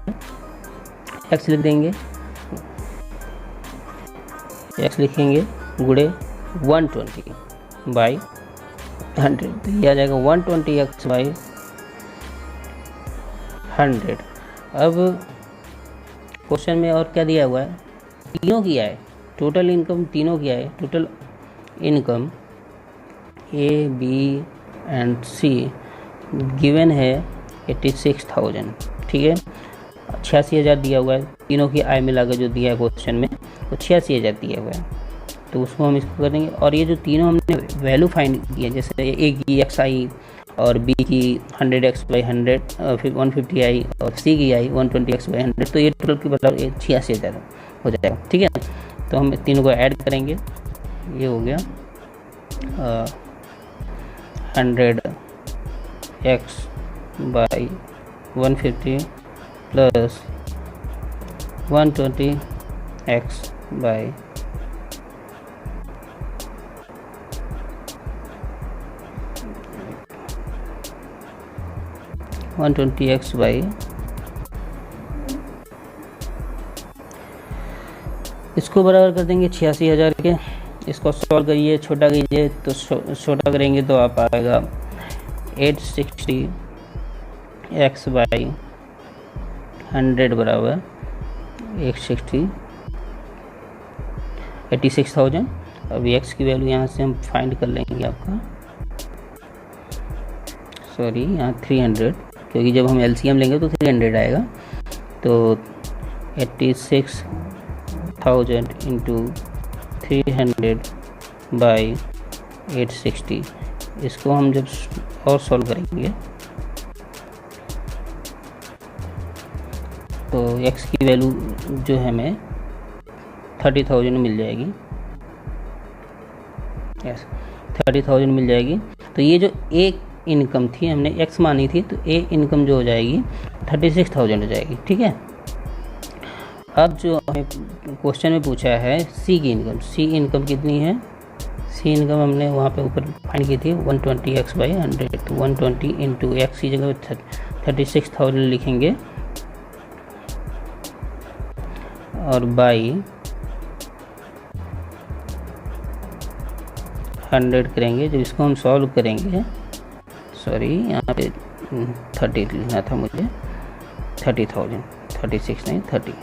एक्स लिख देंगे, एक्स लिखेंगे गुणे 120/100। तो ये आ जाएगा 120x/100। अब क्वेश्चन में और क्या दिया हुआ है, तीनों की आय, टोटल इनकम तीनों की आय, total income A B and C given है 86,000, ठीक है। 86,000 दिया हुआ है, तीनों की आय मिलाकर जो दिया है क्वेश्चन में वो 86,000 दिया हुआ है। तो उसको हम इसको कर देंगे। और ये जो तीनों हमने वैल्यू फाइंड की है, जैसे ए की एक्स आई और बी की 100x/100, फिर 150i और सी की आई 120x/100, तो ये टोटल की मतलब 86,000 हो जाएगा, ठीक है। तो हम तीनों को ऐड करेंगे, ये हो गया 100x/150 प्लस 120x/120x/100। इसको बराबर कर देंगे 86,000 के। इसको सॉल्व करिए, छोटा कीजिए, तो छोटा करेंगे तो आप आएगा 860x/100 बराबर 86,000। अब x की वैल्यू यहाँ से हम फाइंड कर लेंगे आपका, सॉरी यहाँ 300, क्योंकि जब हम LCM लेंगे तो 300 आएगा। तो 86,000 इंटू 300/860, इसको हम जब और सॉल्व करेंगे तो x की वैल्यू जो है हमें 30,000 मिल जाएगी। यस, 30,000 मिल जाएगी। तो ये जो एक इनकम थी, हमने x मानी थी, तो ए इनकम जो हो जाएगी 36,000 हो जाएगी, ठीक है। अब जो हमें क्वेश्चन में पूछा है सी की इनकम, सी इनकम कितनी है, सी इनकम हमने वहाँ पे ऊपर फाइंड की थी 120x/100। तो 120 इंटू एक्स की जगह 36,000 लिखेंगे और बाई 100 करेंगे। जब इसको हम सॉल्व करेंगे, सॉरी यहाँ पे 30 लिखना था मुझे, 30,000, 36 नहीं 30।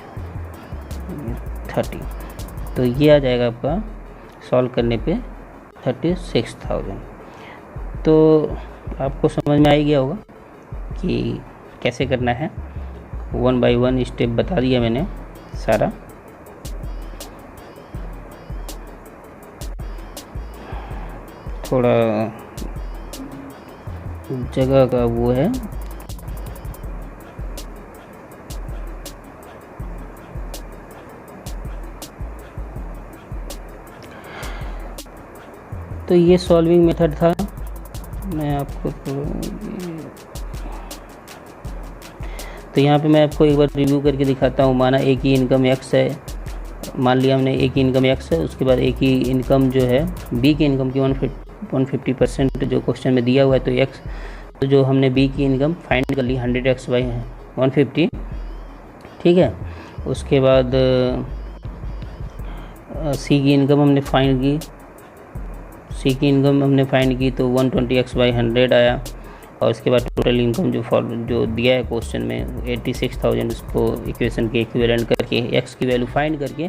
तो ये आ जाएगा आपका सॉल्व करने पे 36,000। तो आपको समझ में आ ही गया होगा कि कैसे करना है। 1 बाई 1 स्टेप बता दिया मैंने सारा। थोड़ा जगह का वो है, तो ये सॉल्विंग मेथड था। मैं आपको तो यहाँ पे मैं आपको एक बार रिव्यू करके दिखाता हूँ। माना ए की इनकम एक्स है, मान लिया हमने ए की इनकम एक्स है, उसके बाद ए की इनकम जो है बी की इनकम की 150% जो क्वेश्चन में दिया हुआ है, तो एक्स, तो जो हमने बी की इनकम फाइंड कर ली 100x/150 ठीक है। उसके बाद सी की इनकम हमने फाइंड की, सी की इनकम हमने फाइंड की तो 120x/100 आया। और उसके बाद टोटल इनकम जो दिया है क्वेश्चन में 86,000, उसको इक्वेशन के इक्विवेलेंट करके एक्स की वैल्यू फाइंड करके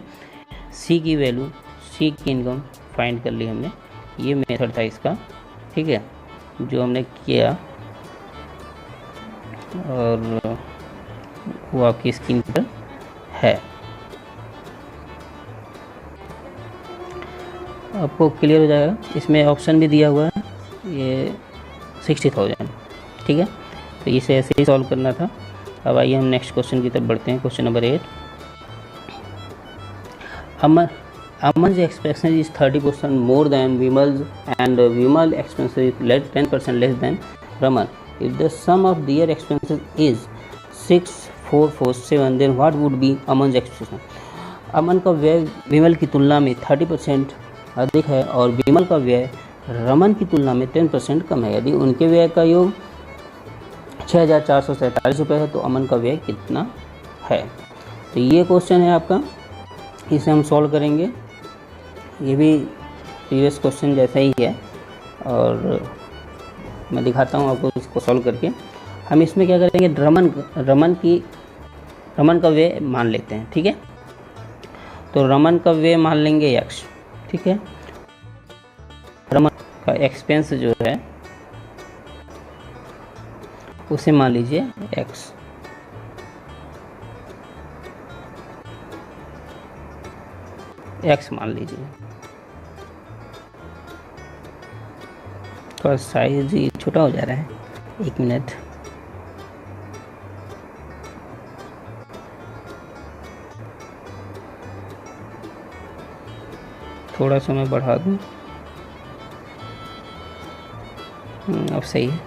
सी की वैल्यू, सी की इनकम फाइंड कर ली हमने। ये मेथड था इसका, ठीक है, जो हमने किया और वो आपकी स्क्रीन पर है। आपको क्लियर हो जाएगा। इसमें ऑप्शन भी दिया हुआ है, ये 60,000, ठीक है। तो इसे ऐसे ही सॉल्व करना था। अब आइए हम नेक्स्ट क्वेश्चन की तरफ बढ़ते हैं। Question number 8, Aman's expenses is 30% more than Vimal's and Vimal expenses is 10% less than Raman. If the sum of their expenses is 6,447, then what would be Aman's expenses? अमन का व्यय विमल की तुलना में 30% अधिक है और विमल का व्यय रमन की तुलना में 10% कम है। यदि उनके व्यय का योग 6,447 रुपये है तो अमन का व्यय कितना है? तो ये क्वेश्चन है आपका, इसे हम सॉल्व करेंगे। ये भी प्रीवियस क्वेश्चन जैसा ही है और मैं दिखाता हूँ आपको इसको सॉल्व करके। हम इसमें क्या करेंगे, रमन का व्यय मान लेते हैं, ठीक है। तो रमन का व्यय मान लेंगे x, ठीक है। रमन का एक्सपेंस जो है उसे मान लीजिए x। x मान लीजिए। थोड़ा साइज ही छोटा हो जा रहा है, 1 मिनट। थोड़ा सा मैं बढ़ा दूँ, अब सही है।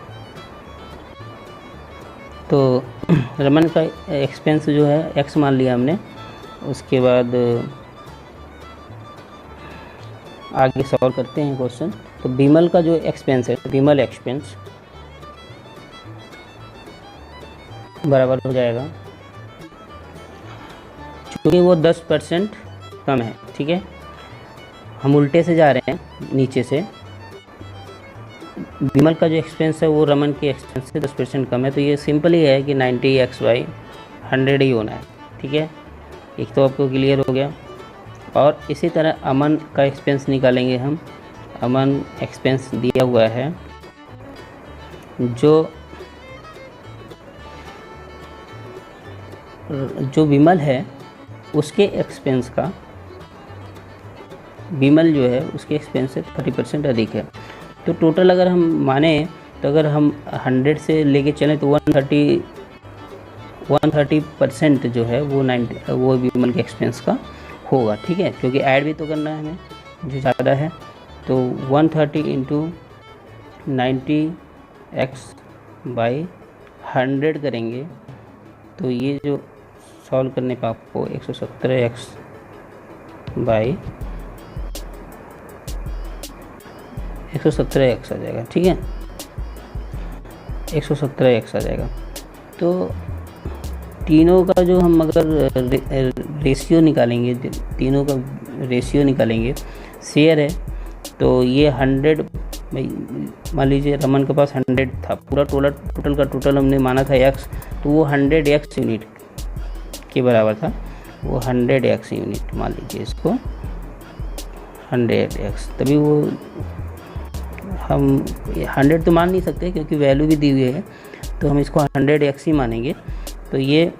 तो रमन का एक्सपेंस जो है x मान लिया हमने। उसके बाद आगे सॉल्व करते हैं क्वेश्चन। तो विमल का जो एक्सपेंस है, विमल एक्सपेंस बराबर हो जाएगा, क्योंकि वो 10% कम है, ठीक है। हम उल्टे से जा रहे हैं नीचे से। विमल का जो एक्सपेंस है वो रमन के एक्सपेंस से 10% कम है, तो ये सिंपल ही है कि 90x/100 ही होना है, ठीक है। एक तो आपको क्लियर हो गया। और इसी तरह अमन का एक्सपेंस निकालेंगे हम। अमन एक्सपेंस दिया हुआ है, जो विमल है उसके एक्सपेंस का, विमल जो है उसके एक्सपेंस से 30% अधिक है। तो टोटल अगर हम माने तो अगर हम 100 से लेके चलें तो 130% जो है वो विमल के एक्सपेंस का होगा, ठीक है। क्योंकि ऐड भी तो करना है हमें, जो ज़्यादा है। तो 130 × 90x/100 करेंगे तो ये जो सॉल्व करने पर आपको 117x आ जाएगा, ठीक है। 117x आ जाएगा। तो तीनों का जो हम अगर रेशियो निकालेंगे, तीनों का रेशियो निकालेंगे, शेयर है तो ये 100, मान लीजिए रमन के पास 100 था, पूरा टोटल का टोटल हमने माना था x, तो वो 100x यूनिट के बराबर था। वो 100x यूनिट मान लीजिए इसको 100x, तभी वो हम 100 तो मान नहीं सकते क्योंकि वैल्यू भी दी हुई है, तो हम इसको 100x ही मानेंगे। तो ये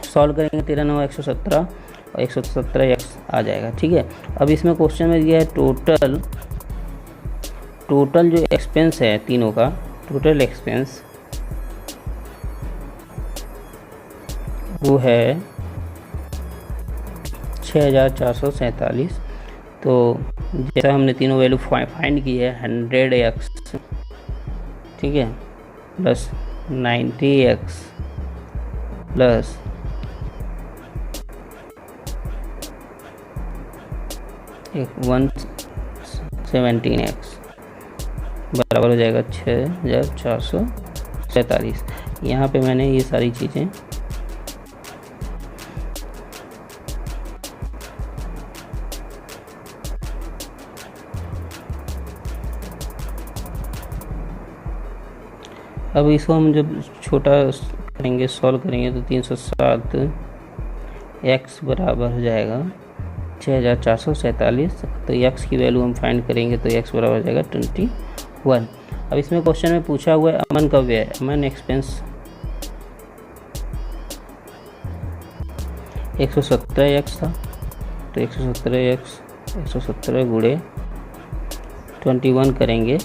सॉल्व करेंगे 13 9 117 और 117x आ जाएगा, ठीक है। अब इसमें क्वेश्चन में दिया है टोटल जो एक्सपेंस है तीनों का, टोटल एक्सपेंस वो है 6,447। तो जैसा हमने तीनों वैल्यू फाइंड की है, 100x, ठीक है, प्लस 90x प्लस 117x बराबर हो जाएगा 6,447। यहाँ पे मैंने ये सारी चीज़ें अब इसको हम जब छोटा करेंगे, सॉल्व करेंगे, तो 307 x बराबर हो जाएगा 6447। तो x की वैल्यू हम फाइंड करेंगे तो x बराबर हो जाएगा 21। अब इसमें क्वेश्चन में पूछा हुआ है अमन का व्यय, अमन एक्सपेंस 117x था, तो 117 गुणे 21 करेंगे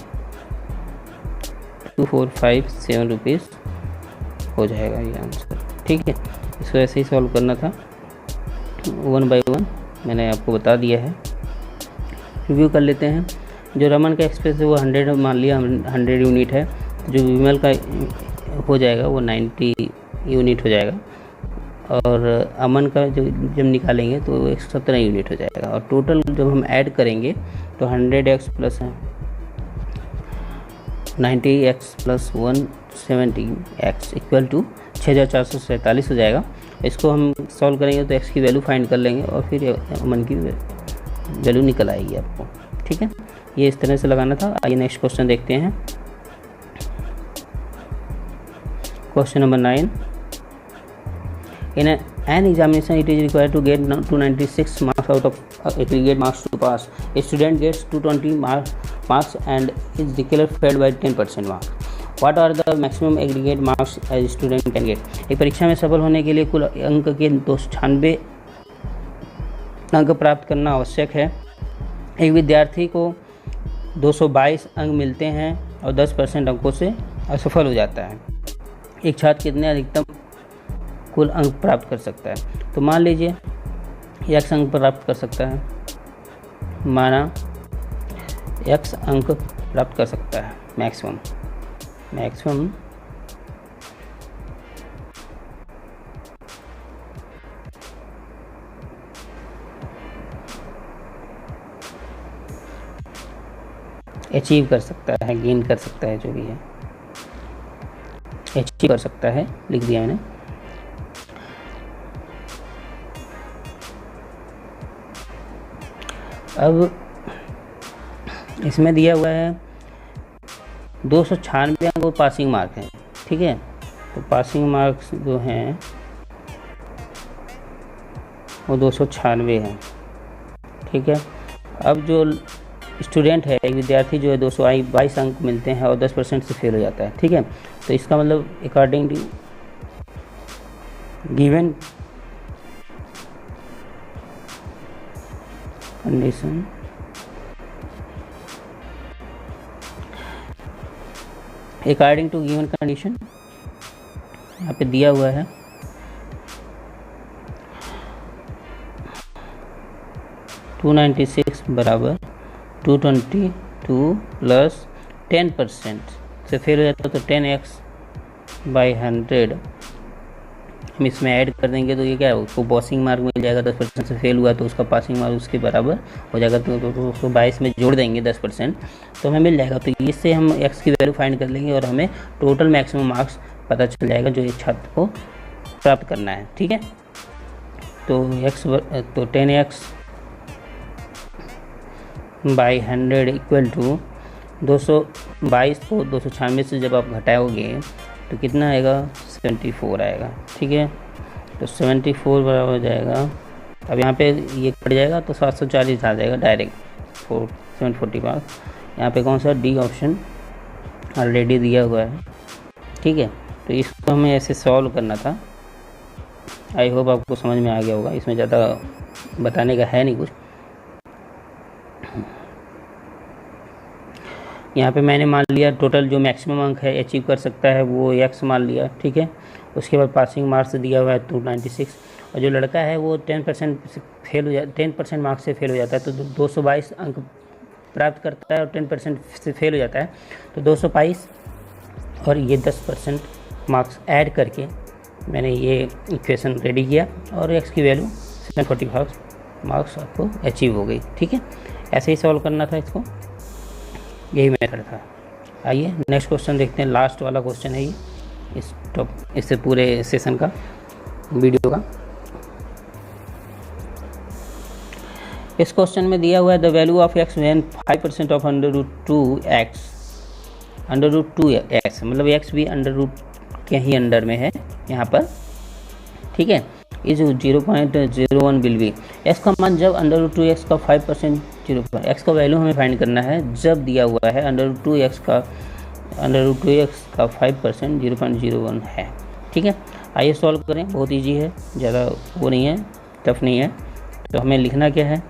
2457 रुपीज़ हो जाएगा ये आंसर। ठीक है, इसको ऐसे ही सॉल्व करना था 1 बाई 1, मैंने आपको बता दिया है। रिव्यू कर लेते हैं। जो रमन का एक्सपेंस है वो 100 मान लिया, 100 यूनिट है। जो विमल का हो जाएगा वो 90 यूनिट हो जाएगा, और अमन का जो जब निकालेंगे तो 117 यूनिट हो जाएगा। और टोटल जब हम ऐड करेंगे तो 100x plus 90x plus 170x equal to 6447 हो जाएगा। इसको हम सॉल्व करेंगे तो x की वैल्यू फाइंड कर लेंगे और फिर अमन की वैल्यू निकल आएगी आपको। ठीक है, ये इस तरह से लगाना था। आइए नेक्स्ट क्वेश्चन देखते हैं। Question number 9, in an examination it is required to get 296 marks out of aggregate marks to pass. A student gets 220 marks and is declared failed by 10% marks. What are the maximum aggregate marks a student can get? एक परीक्षा में सफल होने के लिए कुल अंक के 296 अंक प्राप्त करना आवश्यक है। एक विद्यार्थी को 222 अंक मिलते हैं और 10% अंकों से असफल हो जाता है। एक छात्र कितने अधिकतम कुल अंक प्राप्त कर सकता है? तो मान लीजिए x अंक प्राप्त कर सकता है, माना x अंक प्राप्त कर सकता है मैक्सिमम अचीव कर सकता है, गेन कर सकता है, जो भी है अचीव कर सकता है, लिख दिया मैंने। अब इसमें दिया हुआ है 296 अंक वो पासिंग मार्क है। ठीक है, तो पासिंग मार्क्स जो हैं वो 296 हैं। ठीक है, अब जो स्टूडेंट है, एक विद्यार्थी जो है 222 अंक मिलते हैं और 10% से फेल हो जाता है। ठीक है, तो इसका मतलब according to given condition according to given condition यहाँ पे दिया हुआ है 296 बराबर 222 प्लस 10% से फेल हो जाता है तो 10x बाई 100 हम इसमें ऐड कर देंगे तो ये क्या है, उसको पासिंग मार्क मिल जाएगा। 10% से फेल हुआ तो उसका पासिंग मार्क उसके बराबर हो जाएगा, तो उसको 22 में जोड़ देंगे 10%, तो हमें मिल जाएगा। तो इससे हम x की वैल्यू फाइंड कर लेंगे और हमें टोटल मैक्सिमम मार्क्स पता चल जाएगा जो एक छात्र को प्राप्त करना है। ठीक है, तो 10x बाई 100 इक्वल टू 222 को 296 से जब आप घटाओगे तो कितना आएगा, 74 आएगा। ठीक है, तो 74 बराबर हो जाएगा। अब यहाँ पे ये कट जाएगा तो 740 आ जाएगा डायरेक्ट 745। यहाँ पे कौन सा डी ऑप्शन ऑलरेडी दिया हुआ है। ठीक है, तो इसको हमें ऐसे सॉल्व करना था। आई होप आपको समझ में आ गया होगा, इसमें ज़्यादा बताने का है नहीं कुछ। यहाँ पे मैंने मान लिया टोटल जो मैक्सिमम अंक है अचीव कर सकता है वो x मान लिया। ठीक है, उसके बाद पासिंग मार्क्स दिया हुआ है 296, और जो लड़का है वो 10% से फेल हो जाता, 10% मार्क्स से फेल हो जाता है तो 222 अंक प्राप्त करता है और 10% से फेल हो जाता है तो 222 और ये 10% मार्क्स ऐड करके मैंने ये इक्वेशन रेडी किया और x की वैल्यू 745 मार्क्स आपको अचीव हो गई। ठीक है, ऐसे ही सॉल्व करना था इसको, यही मेथड था। आइए नेक्स्ट क्वेश्चन देखते हैं, लास्ट वाला क्वेश्चन है ये इससे पूरे सेशन का वीडियो का। इस क्वेश्चन में दिया हुआ है the value of x when 5% of under root 2x √2x, मतलब x भी अंडर रूट के ही अंडर में है यहाँ पर, ठीक है। इज 0.01 विल बी, x का मान जब √2x का 5% x का वैल्यू हमें फाइंड करना है जब दिया हुआ है √2x का 5% 0.01 है, ठीक है। आइए सॉल्व करें, बहुत इजी है, ज़्यादा वो नहीं है, टफ नहीं है। तो हमें लिखना क्या है,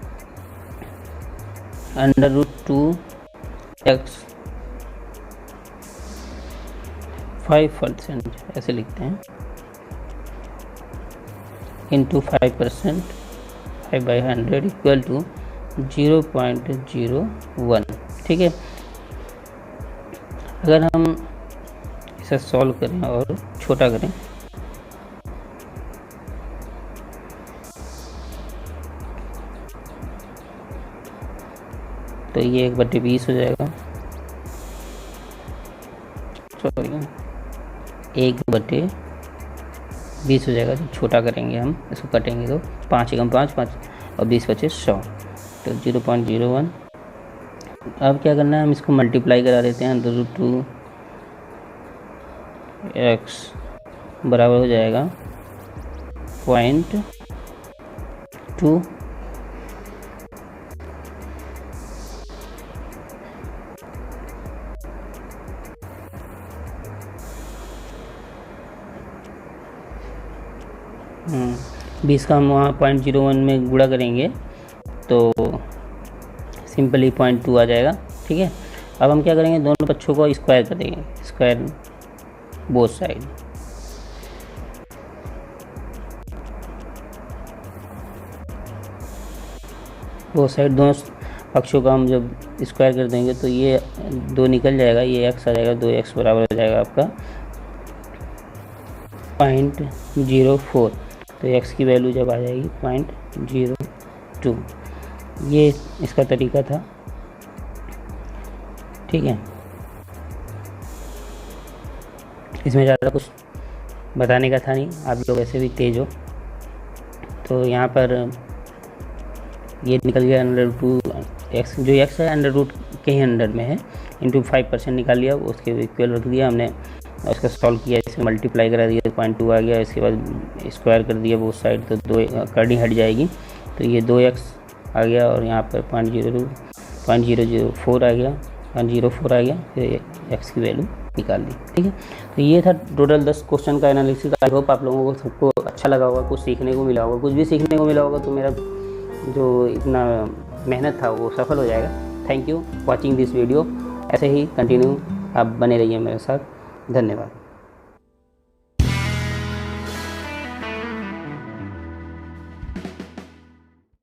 √2x 5% ऐसे लिखते हैं, इंटू 5%, 5/100 इक्वल टू 0.01, ठीक है। अगर हम इसे सॉल्व करें और छोटा करें तो ये 1/20 हो जाएगा, सॉरी 1/20 हो जाएगा। जब छोटा करेंगे हम इसको कटेंगे तो 5 एकम 5 और 20 बचे 100, तो 0.01। अब क्या करना है, हम इसको मल्टीप्लाई करा देते हैं, √2x बराबर हो जाएगा 0.2 20 का हम वहाँ 0.01 में गुणा करेंगे तो सिंपली 0.2 आ जाएगा, ठीक है। अब हम क्या करेंगे, दोनों पक्षों को स्क्वायर कर देंगे, स्क्वायर बोथ साइड, दोनों पक्षों का हम जब स्क्वायर कर देंगे तो ये 2 निकल जाएगा, ये x आ जाएगा, 2x बराबर हो जाएगा आपका 0.04, तो x की वैल्यू जब आ जाएगी 0.02। ये इसका तरीका था, ठीक है। इसमें ज़्यादा कुछ बताने का था नहीं, आप लोग ऐसे भी तेज हो। तो यहाँ पर ये निकल गया √2x, जो x है अंडर रूट के ही अंडर में है, इंटू 5% निकाल लिया, उसके इक्वल रख दिया हमने, उसका सॉल्व किया, इसमें मल्टीप्लाई करा दिया, 0.2 आ गया। इसके बाद स्क्वायर कर दिया वो साइड, तो 2 कर्डी हट जाएगी, तो ये 2x आ गया, और यहाँ पर 0.004 आ गया, 0.04 आ गया, फिर x की वैल्यू निकाल दी, ठीक है। तो ये था टोटल 10 क्वेश्चन का एनालिसिस। आई होप आप लोगों को सबको अच्छा लगा होगा, कुछ सीखने को मिला होगा, कुछ भी सीखने को मिला होगा, तो मेरा जो इतना मेहनत था वो सफल हो जाएगा। Thank you watching this video, ऐसे ही कंटिन्यू आप बने रहिए मेरे साथ, धन्यवाद।